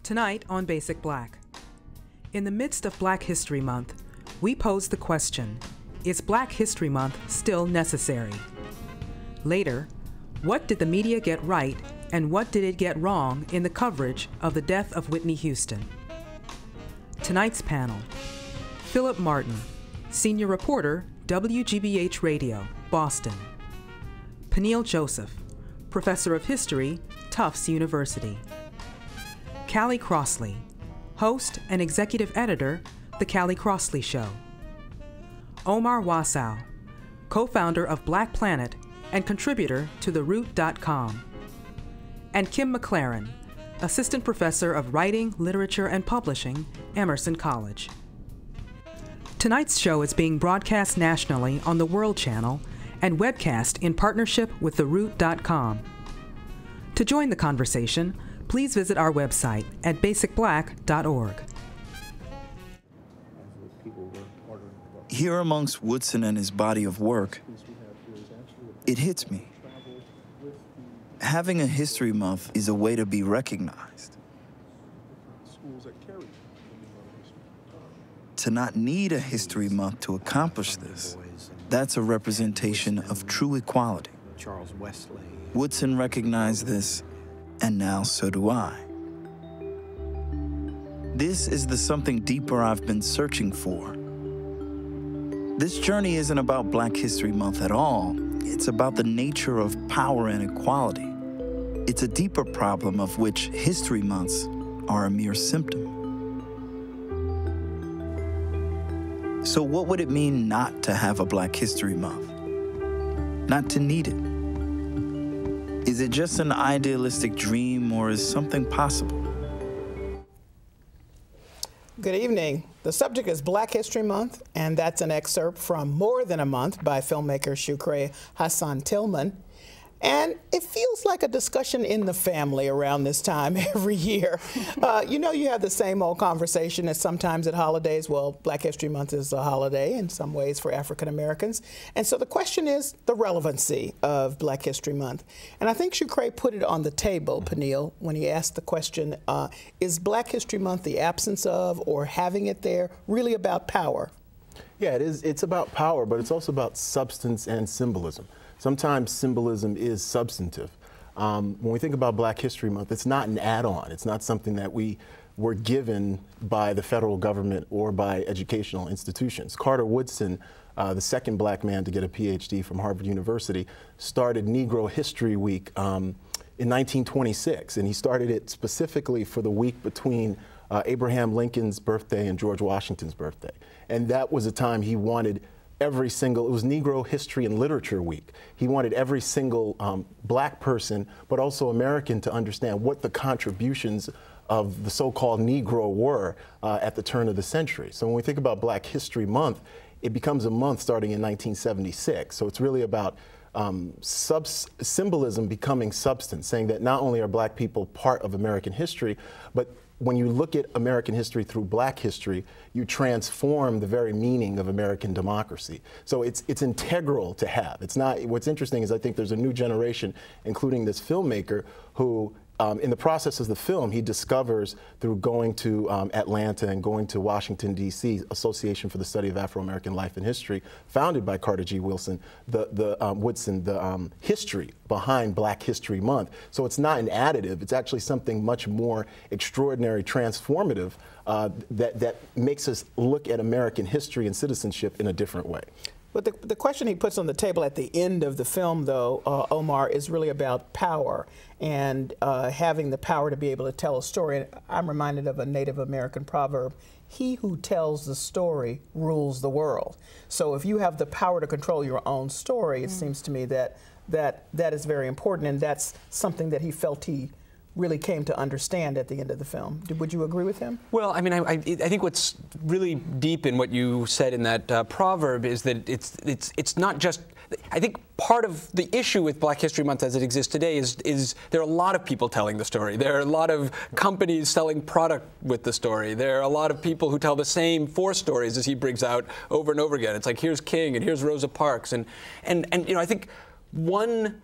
Tonight on Basic Black. In the midst of Black History Month, we pose the question, is Black History Month still necessary? Later, what did the media get right and what did it get wrong in the coverage of the death of Whitney Houston? Tonight's panel, Philip Martin, Senior Reporter, WGBH Radio, Boston. Peniel Joseph, Professor of History, Tufts University. Callie Crossley, host and executive editor, The Callie Crossley Show. Omar Wasow, co-founder of Black Planet and contributor to TheRoot.com. And Kim McLaren, assistant professor of writing, literature, and publishing, Emerson College. Tonight's show is being broadcast nationally on the World Channel and webcast in partnership with TheRoot.com. To join the conversation, please visit our website at basicblack.org. Here amongst Woodson and his body of work, it hits me. Having a History Month is a way to be recognized. To not need a History Month to accomplish this, that's a representation of true equality. Woodson recognized this, and now so do I. This is the something deeper I've been searching for. This journey isn't about Black History Month at all. It's about the nature of power and equality. It's a deeper problem of which History Months are a mere symptom. So what would it mean not to have a Black History Month? Not to need it? Is it just an idealistic dream, or is something possible? Good evening. The subject is Black History Month, and that's an excerpt from More Than a Month by filmmaker Shukree Hassan Tilghman. And it feels like a discussion in the family around this time every year. You know, you have the same old conversation as sometimes at holidays. Well, Black History Month is a holiday in some ways for African Americans. And so the question is the relevancy of Black History Month. And I think Shukree put it on the table, Peniel, when he asked the question, is Black History Month the absence of or having it there really about power? Yeah, it is. It's about power, but it's also about substance and symbolism. Sometimes symbolism is substantive. When we think about Black History Month, it's not an add-on. It's not something that we were given by the federal government or by educational institutions. Carter Woodson, the second Black man to get a PhD from Harvard University, started Negro History Week in 1926, and he started it specifically for the week between Abraham Lincoln's birthday and George Washington's birthday. And that was a time he wanted every single, it was Negro History and Literature Week. He wanted every single Black person, but also American, to understand what the contributions of the so-called Negro were at the turn of the century. So when we think about Black History Month, it becomes a month starting in 1976. So it's really about symbolism becoming substance, saying that not only are Black people part of American history, but when you look at American history through Black history, you transform the very meaning of American democracy. So it's integral to have. It's not, what's interesting is I think there's a new generation, including this filmmaker, who in the process of the film, he discovers through going to Atlanta and going to Washington, D.C., Association for the Study of Afro-American Life and History, founded by Carter G. Woodson, the history behind Black History Month. So it's not an additive, it's actually something much more extraordinary, transformative, that makes us look at American history and citizenship in a different way. But the question he puts on the table at the end of the film, though, Omar, is really about power and having the power to be able to tell a story. And I'm reminded of a Native American proverb, he who tells the story rules the world. So if you have the power to control your own story, it seems to me that is very important, and that's something that he felt he really came to understand at the end of the film. Would you agree with him? Well, I mean, I think what's really deep in what you said in that proverb is that it's not just. I think part of the issue with Black History Month as it exists today is there are a lot of people telling the story. There are a lot of companies selling product with the story. There are a lot of people who tell the same 4 stories as he brings out over and over again. It's like, here's King and here's Rosa Parks, and you know, I think one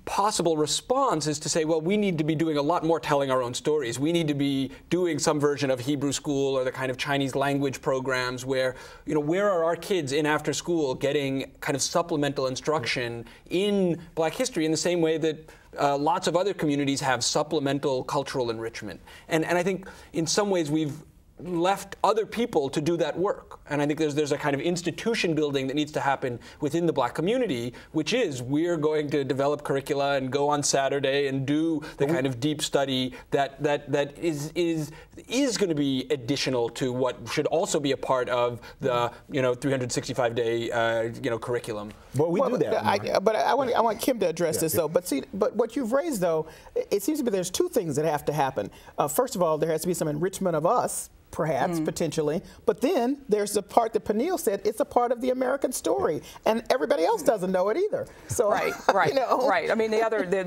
possible response is to say, well, we need to be doing a lot more telling our own stories. We need to be doing some version of Hebrew school or the kind of Chinese language programs where, where are our kids in after school getting kind of supplemental instruction in Black history in the same way that lots of other communities have supplemental cultural enrichment. And I think in some ways we've left other people to do that work. And I think there's a kind of institution building that needs to happen within the Black community, which is we're going to develop curricula and go on Saturday and do the kind of deep study that is going to be additional to what should also be a part of the 365-day curriculum. Well, we do that. But I want Kim to address this though. But what you've raised though, it seems to me there's two things that have to happen. First of all, there has to be some enrichment of us, perhaps, potentially. But then there's the part that Peniel said, it's a part of the American story. And everybody else doesn't know it either. So, right. I mean,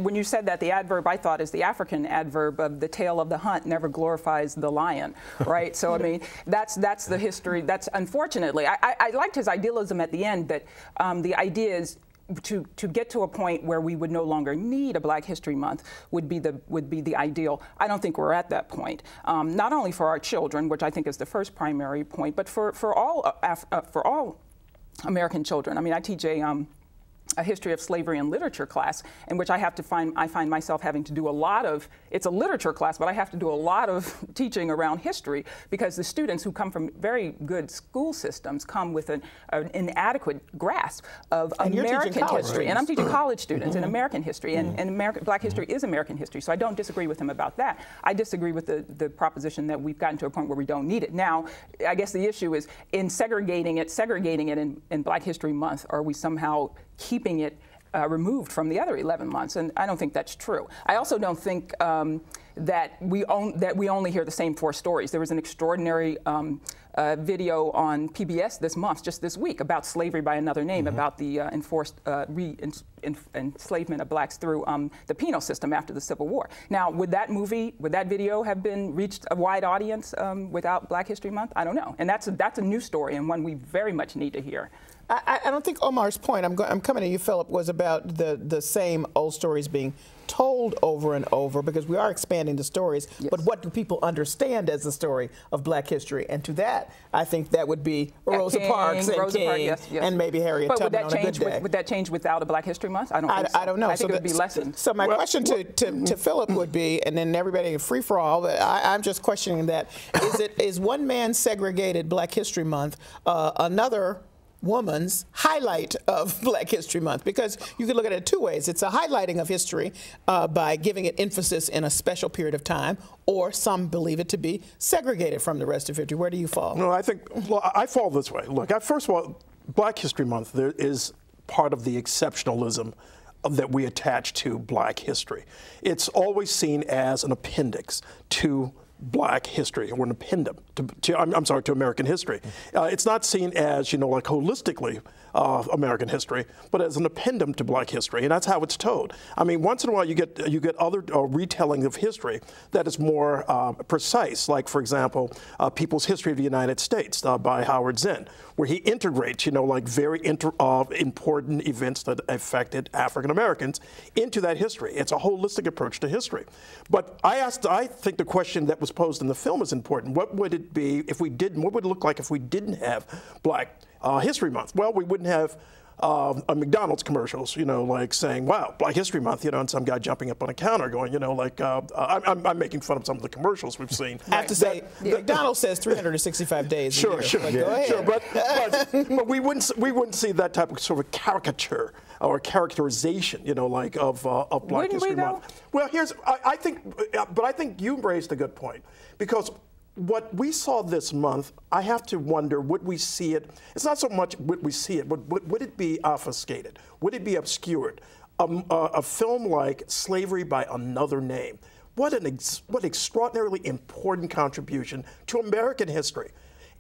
when you said that, the adverb I thought is the African adverb of the tale of the hunt never glorifies the lion, right? So, I mean, that's the history. That's unfortunately, I liked his idealism at the end that the idea is to get to a point where we would no longer need a Black History Month would be the ideal. I don't think we're at that point. Not only for our children, which I think is the first primary point, but for all American children. I mean, I teach a history of slavery and literature class, in which I find myself having to do a lot of, it's a literature class, but I have to do a lot of teaching around history because the students who come from very good school systems come with an inadequate grasp of American history. And I'm teaching college students in American history, and Black history is American history, so I don't disagree with him about that. I disagree with the proposition that we've gotten to a point where we don't need it. Now, I guess the issue is in segregating it in Black History Month, are we somehow keeping it removed from the other 11 months, and I don't think that's true. I also don't think that we only hear the same four stories. There was an extraordinary video on PBS this month, just this week, about slavery by another name, about the enforced enslavement of Blacks through the penal system after the Civil War. Now, would that video have been reached a wide audience without Black History Month? I don't know, and that's a new story and one we very much need to hear. I don't think Omar's point, I'm coming to you, Philip, was about the same old stories being told over and over, because we are expanding the stories, yes. But what do people understand as the story of Black history? And to that, I think that would be Rosa Parks and King, yes. And maybe Harriet Tubman on a good day. Would that change without a Black History Month? I don't think so. I don't know. I think it would be lessened. So my question to Philip would be, and then everybody free for all, but I'm just questioning that, is one man segregated Black History Month another woman's highlight of Black History Month? Because you could look at it two ways. It's a highlighting of history by giving it emphasis in a special period of time, or some believe it to be segregated from the rest of history. Where do you fall? No, I fall this way. Look, first of all, Black History Month there is part of the exceptionalism that we attach to Black history. It's always seen as an appendix to Black history, or an appendum to American history. It's not seen as, like holistically American history, but as an appendum to Black history, and that's how it's told. I mean, once in a while you get other retelling of history that is more precise, like, for example, People's History of the United States by Howard Zinn, where he integrates, very important events that affected African Americans into that history. It's a holistic approach to history. But I think the question that was posed in the film is important. What would it be if we didn't? What would it look like if we didn't have Black History Month? Well, we wouldn't have a McDonald's commercials, like saying, wow, Black History Month, and some guy jumping up on a counter going, I'm making fun of some of the commercials we've seen. I have to say, McDonald's says 365 days a year. Sure, go ahead. Sure, but we wouldn't see that type of sort of caricature or characterization, of Black History Month. Well, I think you raised a good point, because what we saw this month, I have to wonder, would we see it? It's not so much would we see it, but would it be obfuscated? Would it be obscured? A film like Slavery by Another Name, what extraordinarily important contribution to American history.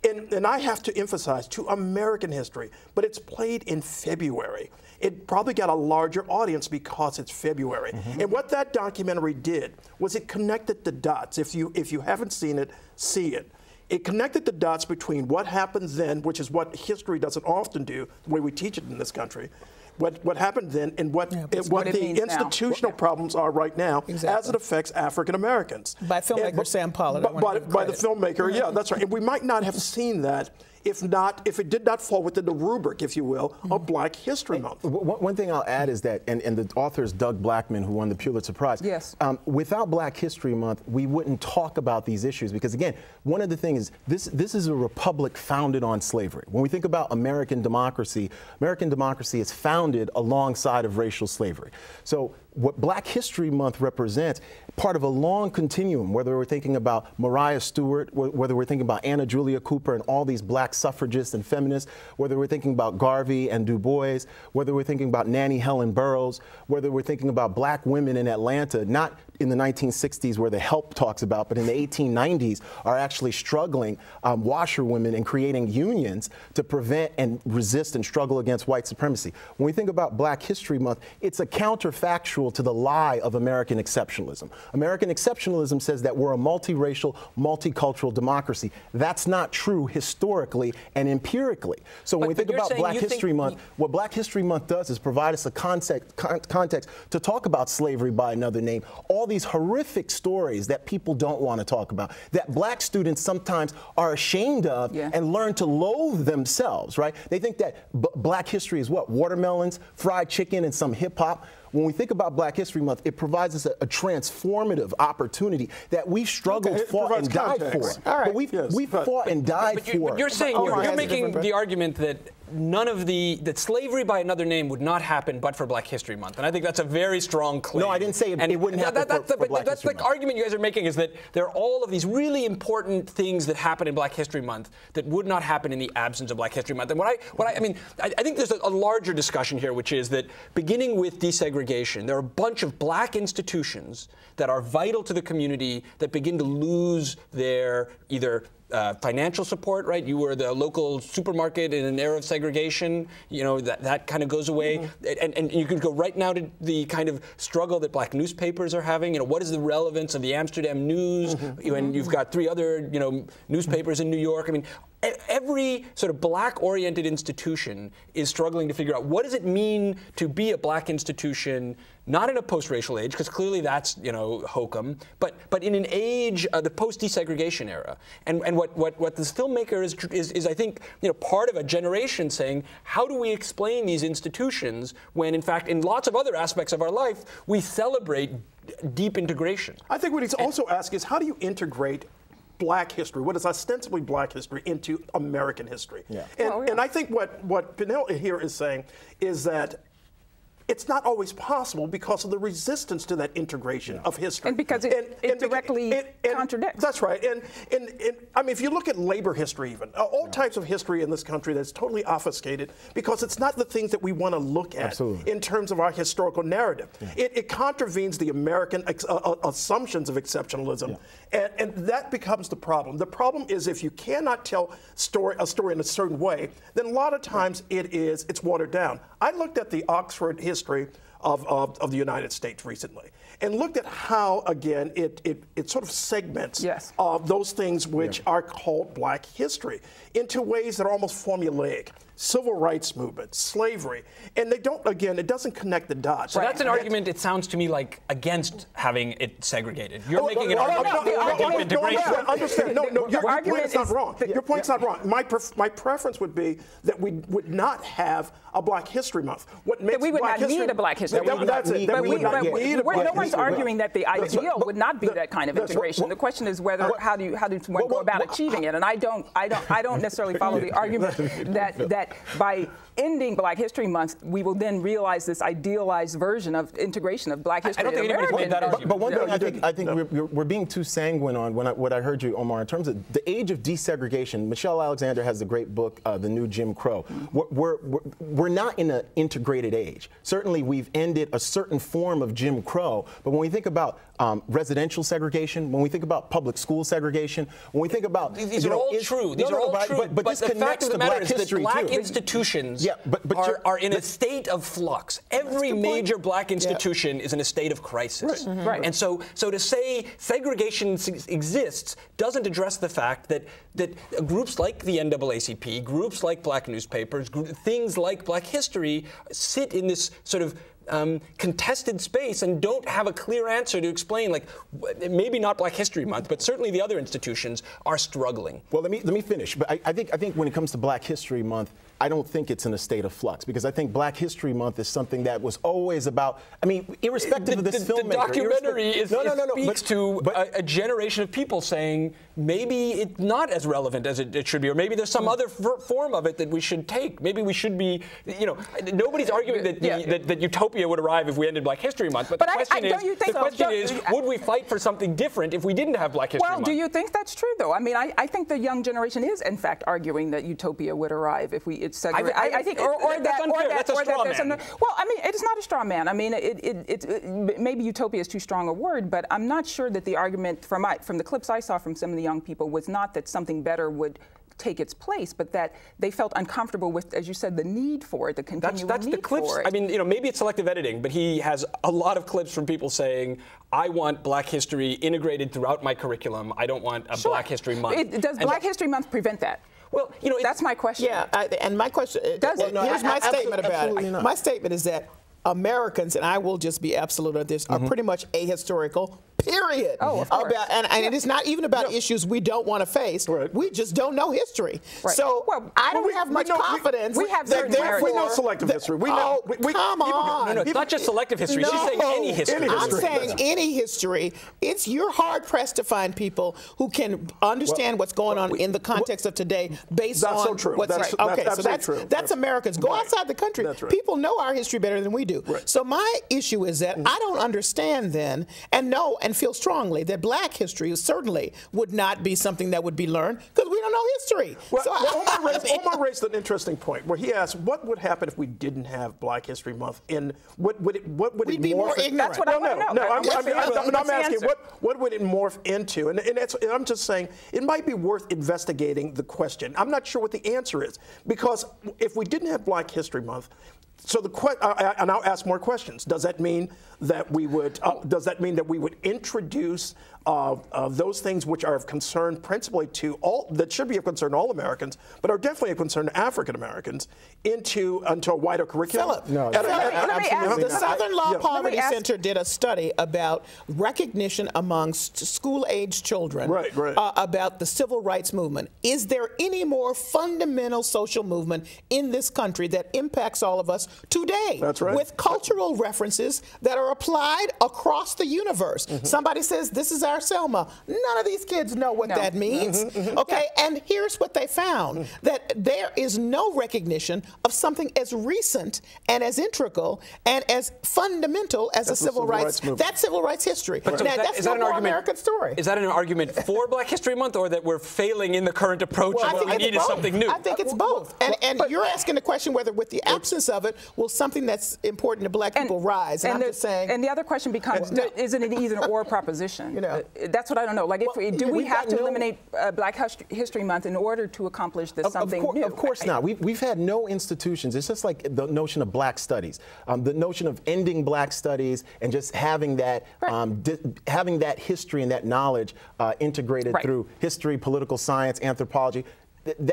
And I have to emphasize, to American history, but it's played in February. It probably got a larger audience because it's February. And what that documentary did was it connected the dots. If you haven't seen it, see it. It connected the dots between what happened then, which is what history doesn't often do, the way we teach it in this country, what happened then and what the institutional problems are right now as it affects African Americans. By filmmaker Sam Pollard. By the filmmaker, yeah, that's right. And we might not have seen that if it did not fall within the rubric, if you will, of Black History Month. One thing I'll add is that, and the author is Doug Blackman, who won the Pulitzer Prize. Yes. Without Black History Month, we wouldn't talk about these issues because, again, one of the things is this is a republic founded on slavery. When we think about American democracy is founded alongside of racial slavery. So what Black History Month represents, part of a long continuum, whether we're thinking about Mariah Stewart, whether we're thinking about Anna Julia Cooper and all these Black suffragists and feminists, whether we're thinking about Garvey and Du Bois, whether we're thinking about Nannie Helen Burroughs, whether we're thinking about Black women in Atlanta, not in the 1960s where the HELP talks about, but in the 1890s are actually struggling, washerwomen, and creating unions to prevent and resist and struggle against white supremacy. When we think about Black History Month, it's a counterfactual to the lie of American exceptionalism. American exceptionalism says that we're a multiracial, multicultural democracy. That's not true historically and empirically. So when we think about Black History Month, what Black History Month does is provide us a context to talk about slavery by another name, all these horrific stories that people don't want to talk about, that Black students sometimes are ashamed of and learn to loathe themselves, right? They think that Black history is what? Watermelons, fried chicken, and some hip hop. When we think about Black History Month, it provides us a transformative opportunity that we've struggled, fought, and died for. All right. But we've fought and died for. But you're saying, you're making the argument that that slavery by another name would not happen but for Black History Month. And I think that's a very strong claim. No, I didn't say it wouldn't happen for Black History Month. The argument you guys are making is that there are all of these really important things that happen in Black History Month that would not happen in the absence of Black History Month. And I think there's a larger discussion here, which is that beginning with desegregation, there are a bunch of Black institutions that are vital to the community that begin to lose their either financial support, right? You were the local supermarket in an era of segregation. You know, that kind of goes away. And you could go right now to the kind of struggle that Black newspapers are having. You know, what is the relevance of the Amsterdam News? And you've got 3 other, newspapers in New York. I mean, every sort of Black-oriented institution is struggling to figure out what does it mean to be a Black institution, not in a post-racial age, because clearly that's, hokum, but in an age, the post-desegregation era. And what this filmmaker is I think, part of a generation saying, how do we explain these institutions when, in fact, in lots of other aspects of our life, we celebrate deep integration? I think what he's also asking is, how do you integrate Black history, what is ostensibly Black history, into American history? Yeah. And I think what Pinnell here is saying is that it's not always possible because of the resistance to that integration of history. And because it directly contradicts. That's right. And I mean, if you look at labor history even, all types of history in this country that's totally obfuscated because it's not the things that we want to look at in terms of our historical narrative. It contravenes the American assumptions of exceptionalism. And that becomes the problem. The problem is if you cannot tell a story in a certain way, then a lot of times it's watered down. I looked at the Oxford history of the United States recently and looked at how, again, it sort of segments those things which are called Black history into ways that are almost formulaic. Civil rights movement, slavery, and they don't, again, it doesn't connect the dots. So that's an argument, it sounds to me like, against having it segregated. You're making an argument integration. Understand, your point's not wrong. Your point's not wrong. My preference would be that we would not have a Black History Month. What makes we would not need a Black History Month. That's it. No one's arguing that the ideal would not be that kind of integration. The question is how do one go about achieving it? And I don't necessarily follow the argument that by ending Black History Month, we will then realize this idealized version of integration of Black history. I don't think anybody's made that argument. But one thing I think we're being too sanguine on what I heard you, Omar, in terms of the age of desegregation. Michelle Alexander has the great book, The New Jim Crow. We're not in an integrated age. Certainly, we've ended a certain form of Jim Crow. But when we think about residential segregation, when we think about public school segregation, when we think about these are all true. These are all true. But this the fact connects of the to matter black is that history black too. institutions are in a state of flux. Every major black institution is in a state of crisis. Right. And so to say segregation exists doesn't address the fact that groups like the NAACP, groups like black newspapers, things like Black History sit in this sort of contested space and don't have a clear answer to explain, like, maybe not Black History Month, but certainly the other institutions are struggling. Well, let me finish. But I think when it comes to Black History Month, I don't think it's in a state of flux, because I think Black History Month is something that was always about, I mean, irrespective of this filmmaker. The documentary speaks to a generation of people saying maybe it's not as relevant as it should be, or maybe there's some other form of it that we should take. Maybe we should be, nobody's arguing that utopia would arrive if we ended Black History Month, but the question is, would we fight for something different if we didn't have Black History Month? Well, do you think that's true, though? I mean, I think the young generation is, in fact, arguing that utopia would arrive if we I think, that's a straw man. Well, I mean, it's not a straw man. I mean, maybe utopia is too strong a word, but I'm not sure that the argument from the clips I saw from some of the young people was not that something better would take its place, but that they felt uncomfortable with, as you said, the need for it, the continual that's need the clips. for it. I mean, maybe it's selective editing, but he has a lot of clips from people saying, I want Black history integrated throughout my curriculum. I don't want a Black History Month. Does Black History Month prevent that? Well, that's my question. Yeah, and my question, here's my statement about it. My statement is that Americans, and I will just be absolute on this, are pretty much ahistorical, period. Oh, of course. And it is not even about issues we don't want to face. Right. We just don't know history. Right. So I don't have much confidence. We have we know selective history. We know. Come on. No, it's not just selective history. She's saying any history. I'm saying any history. You're hard-pressed to find people who can understand what's going on in the context of today based on so true. what's that's right. Okay, absolutely so true. That's Americans. Go outside the country. That's right. People know our history better than we do. Right. So my issue is that I don't understand then and know and feel strongly that Black history certainly would not be something that would be learned because we don't know history. Well, Omar raised an interesting point where he asked, what would happen if we didn't have Black History Month? And what would it be more ignorant. That's what I want to know. I'm asking, what would it morph into? And I'm just saying, it might be worth investigating the question. I'm not sure what the answer is, because if we didn't have Black History Month, so and I'll ask more questions. Does that mean that we would? Introduce those things which are of concern principally to all, that should be of concern to all Americans, but are definitely of concern to African Americans, into a wider curriculum? Philip, the Southern Law Poverty Center did a study about recognition amongst school-age children about the civil rights movement. Is there any more fundamental social movement in this country that impacts all of us today? That's right. With cultural references that are applied across the universe. Somebody says, this is our Selma. None of these kids know what that means. Okay, and here's what they found, that there is no recognition of something as recent and as integral and as fundamental as the civil rights movement. That's civil rights history. But now, that's not an American story. Is that an argument for Black History Month, or that we're failing in the current approach and what we need is something new? I think it's both. And you're asking the question whether with the absence of it, will something that's important to Black people rise? And I'm just saying. And the other question becomes, isn't it either or proposition? That's what I don't know. Like, do we have to eliminate Black History Month in order to accomplish this something new? Of course not. We've had no institutions. It's just like the notion of Black studies, the notion of ending Black studies and just having that having that history and that knowledge integrated through history, political science, anthropology.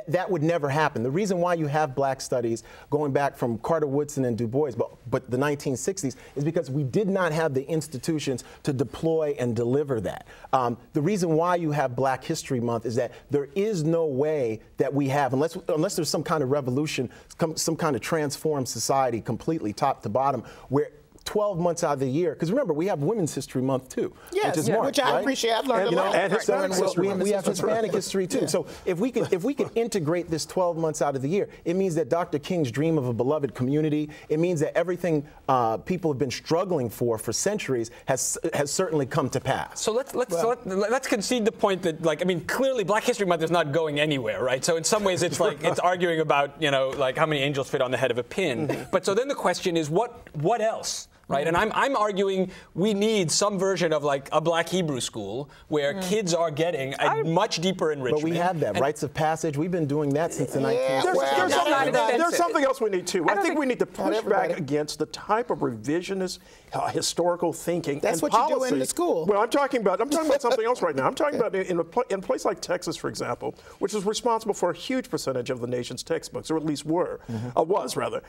That would never happen. The reason why you have Black studies going back from Carter Woodson and Du Bois, but the 1960s, is because we did not have the institutions to deploy and deliver that. The reason why you have Black History Month is that there is no way that we have, unless there's some kind of revolution, some kind of transformed society completely top to bottom, where 12 months out of the year, because remember, we have Women's History Month too, which is March, which I appreciate. I've learned a lot. And Hispanic history. We have Hispanic history too. So if we can integrate this 12 months out of the year, it means that Dr. King's dream of a beloved community, it means that everything people have been struggling for centuries has certainly come to pass. So let's concede the point that, like, I mean, clearly Black History Month is not going anywhere, right? So in some ways it's like it's arguing about, like, how many angels fit on the head of a pin. But so then the question is, what else? right? And I'm arguing we need some version of like a Black Hebrew school where kids are getting a much deeper enrichment. But we have that, rites of passage. We've been doing that since the 1960s. There's something else we need too. I think we need to push back everybody. against the type of revisionist historical thinking That's and what policy. you do in the school. Well, I'm talking about something else right now. I'm talking about in a place like Texas, for example, which is responsible for a huge percentage of the nation's textbooks, or at least was rather.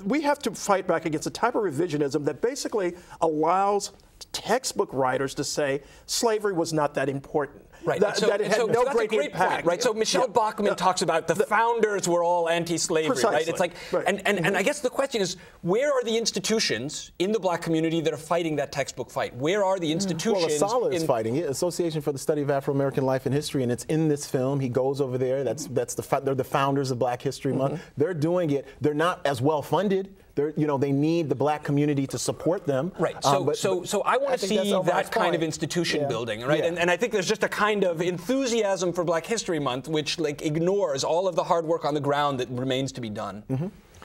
We have to fight back against a type of revisionism that basically allows textbook writers to say slavery was not that important. Right. That it had no that's great a great impact. point, right? So Michelle Bachmann talks about the founders were all anti-slavery, Precisely. right? It's like, and I guess the question is, where are the institutions in the Black community that are fighting that textbook fight? Where are the institutions? Well, ASALH is fighting it, Association for the Study of Afro-American Life and History, and it's in this film. He goes over there. They're the founders of Black History Month. They're doing it. They're not as well funded. They need the Black community to support them. Right. So I want to see that kind of institution building, right? Yeah. And I think there's just a kind of enthusiasm for Black History Month which like ignores all of the hard work on the ground that remains to be done.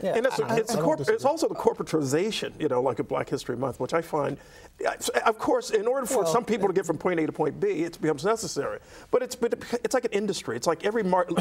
Yeah, and it's also the corporatization, like a Black History Month, which I find, of course, in order for some people to get from point A to point B, it becomes necessary. But it's like an industry. It's like every Martin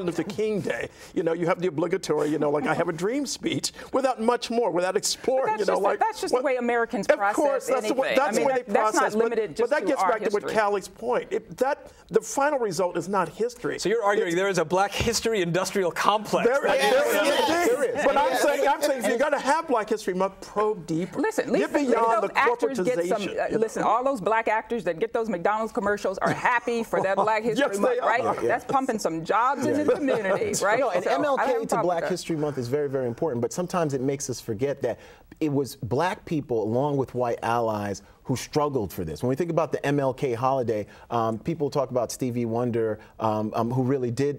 Luther King Day, you have the obligatory, like I have a dream speech, without much more, without exploring, that's just the way Americans process Of course, that's the way they process. That's not limited just but that to gets our back to what Callie's point. The final result is not history. So you're arguing there is a Black history industrial complex. There is. But I'm saying if you're going to have Black History Month, probe deeper. Listen, get beyond the actors get some. corporatization. Listen, all those Black actors that get those McDonald's commercials are happy for that Black History Month, right? That's pumping some jobs into the community, right? And MLK to Black History Month is very, very important, but sometimes it makes us forget that it was Black people, along with white allies, who struggled for this. When we think about the MLK Holiday, people talk about Stevie Wonder, who really did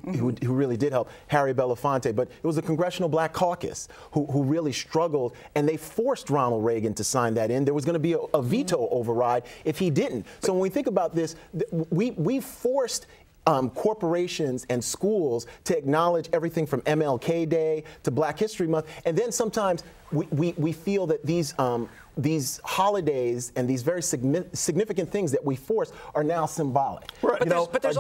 help, Harry Belafonte, but it was the Congressional Black Caucus who really struggled, and they forced Ronald Reagan to sign that in. There was going to be a veto override if he didn't. So when we think about this, we forced corporations and schools to acknowledge everything from MLK Day to Black History Month, and then sometimes we feel that these holidays and these very significant things that we force are now symbolic. Right. But there's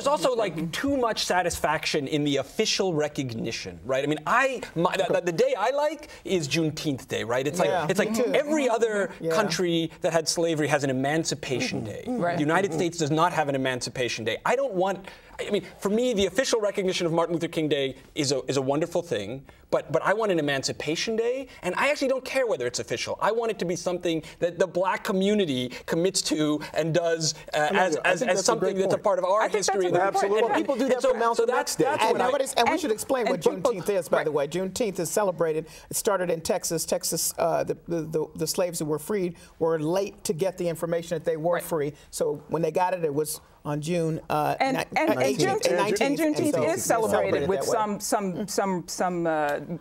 also like too much satisfaction in the official recognition, right? I mean, the day I like is Juneteenth Day, right? It's like every other country that had slavery has an Emancipation Day. Right. The United States does not have an Emancipation Day. I mean, for me, the official recognition of Martin Luther King Day is a wonderful thing, but I want an Emancipation Day, and I actually don't care whether it's official. I want it to be something that the Black community commits to and does as something that's a part of our history. Absolutely. And people do that for Malcolm X Day. And we should explain what Juneteenth is, by the way. Juneteenth is celebrated. It started in Texas. The slaves who were freed were late to get the information that they were free. So when they got it, it was on June 19th. And Juneteenth is celebrated with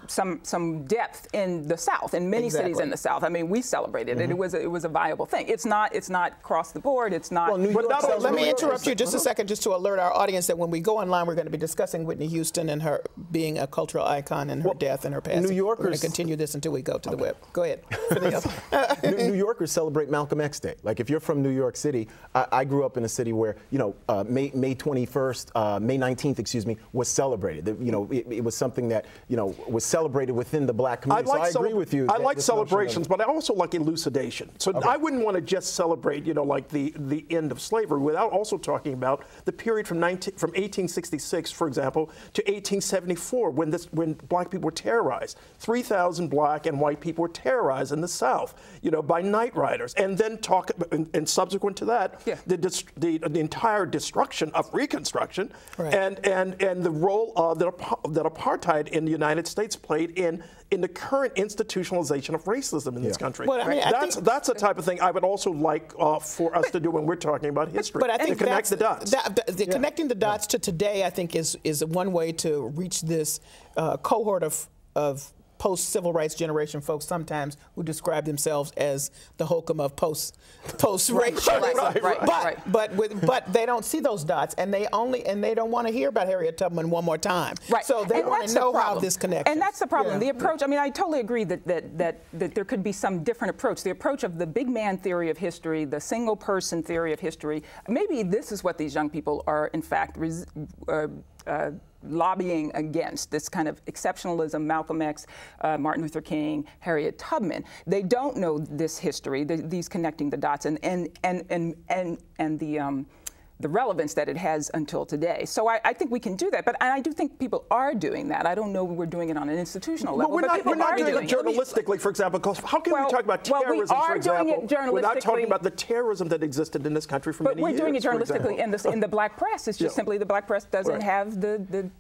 some depth in the South, in many cities in the South. I mean, we celebrated it. It was a viable thing. It's not across the board. It's not. Well, let me interrupt you just a second, just to alert our audience that when we go online, we're going to be discussing Whitney Houston and her being a cultural icon and her death and her passing. New Yorkers. We're going to continue this until we go to the web. Go ahead. New Yorkers celebrate Malcolm X Day. Like if you're from New York City, I grew up in a city where May 21st, May 19th, excuse me, was celebrated. It was something that was celebrated within the Black community. I agree with you. I like celebrations, but I also like elucidation. So I wouldn't want to just celebrate, like the end of slavery, without also talking about the period from 1866, for example, to 1874, when Black people were terrorized. 3,000 Black and white people were terrorized in the South, by night riders, and then and subsequent to that, the entire destruction of Reconstruction, and the role that apartheid in the United States played in the current institutionalization of racism in this country. Well, I mean, that's the type of thing I would also like for us to do when we're talking about history. But I think to connect the dots. Connecting the dots to today, I think, is one way to reach this cohort of post-civil rights generation folks sometimes who describe themselves as the hokum of post-racialism. But they don't see those dots, and they don't want to hear about Harriet Tubman one more time. Right. So they want to know how this connects. And that's the problem. The approach. I mean, I totally agree that there could be some different approach. The approach of the big man theory of history, the single person theory of history. Maybe this is what these young people are, in fact, lobbying against, this kind of exceptionalism, Malcolm X, Martin Luther King, Harriet Tubman. They don't know this history, these connecting the dots, and the relevance that it has until today. So I think we can do that, but I do think people are doing that. I don't know we're doing it on an institutional level. We're not doing it journalistically, for example, because how can we talk about terrorism, for example? We're not talking about the terrorism that existed in this country for many years. But we're doing it journalistically in the black press. It's just simply the black press doesn't have the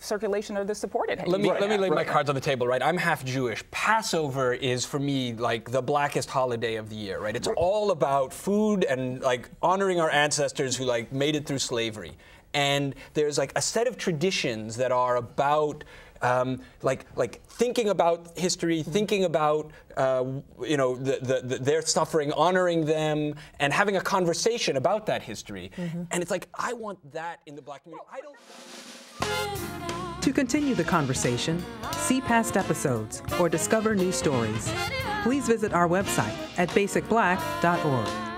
circulation or the support it has. Let me lay my cards on the table, right? I'm half Jewish. Passover is, for me, like the blackest holiday of the year, right? It's all about food and like honoring our ancestors who like made it through slavery. And there's like a set of traditions that are about like thinking about history, thinking about their suffering, honoring them, and having a conversation about that history. And it's like, I want that in the black community. I don't. To continue the conversation, see past episodes, or discover new stories, please visit our website at basicblack.org.